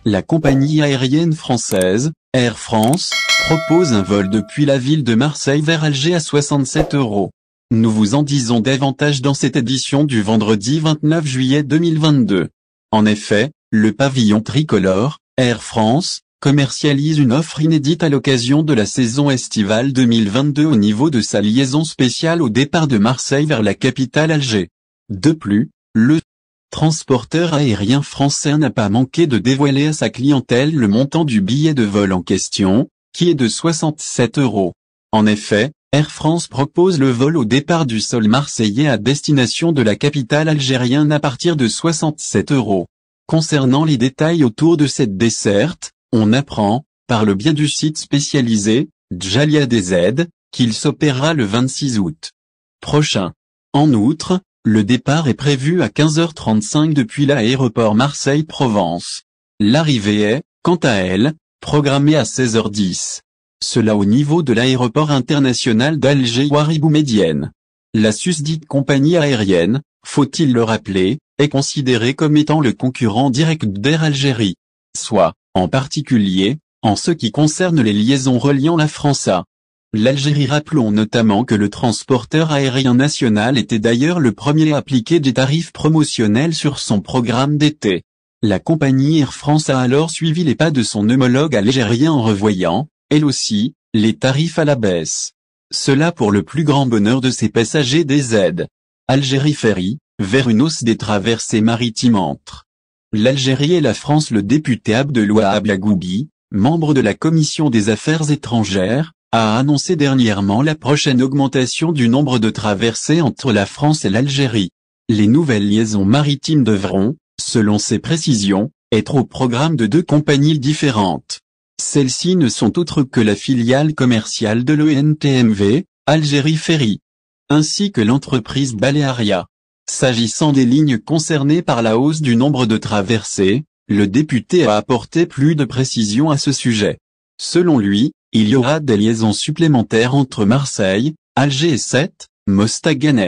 La compagnie aérienne française, Air France, propose un vol depuis la ville de Marseille vers Alger à 67 €. Nous vous en disons davantage dans cette édition du vendredi 29 juillet 2022. En effet, le pavillon tricolore, Air France, commercialise une offre inédite à l'occasion de la saison estivale 2022 au niveau de sa liaison spéciale au départ de Marseille vers la capitale Alger. De plus, le transporteur aérien français n'a pas manqué de dévoiler à sa clientèle le montant du billet de vol en question, qui est de 67 €. En effet, Air France propose le vol au départ du sol marseillais à destination de la capitale algérienne à partir de 67 €. Concernant les détails autour de cette desserte, on apprend, par le biais du site spécialisé, Djalia DZ, qu'il s'opérera le 26 août prochain. En outre, le départ est prévu à 15h35 depuis l'aéroport Marseille-Provence. L'arrivée est, quant à elle, programmée à 16h10. Cela au niveau de l'aéroport international d'Alger Ouaribou Médienne. La susdite compagnie aérienne, faut-il le rappeler, est considérée comme étant le concurrent direct d'Air Algérie. Soit, en particulier, en ce qui concerne les liaisons reliant la France à l'Algérie. Rappelons notamment que le transporteur aérien national était d'ailleurs le premier à appliquer des tarifs promotionnels sur son programme d'été. La compagnie Air France a alors suivi les pas de son homologue algérien en revoyant, elle aussi, les tarifs à la baisse. Cela pour le plus grand bonheur de ses passagers des aides. Algérie Ferry, vers une hausse des traversées maritimes entre l'Algérie et la France. Le député Abdelouahab Yagoubi, membre de la Commission des Affaires étrangères, a annoncé dernièrement la prochaine augmentation du nombre de traversées entre la France et l'Algérie. Les nouvelles liaisons maritimes devront, selon ses précisions, être au programme de 2 compagnies différentes. Celles-ci ne sont autres que la filiale commerciale de l'ENTMV, Algérie Ferry, ainsi que l'entreprise Balearia. S'agissant des lignes concernées par la hausse du nombre de traversées, le député a apporté plus de précisions à ce sujet. Selon lui, il y aura des liaisons supplémentaires entre Marseille, Alger et Sète, Mostaganem.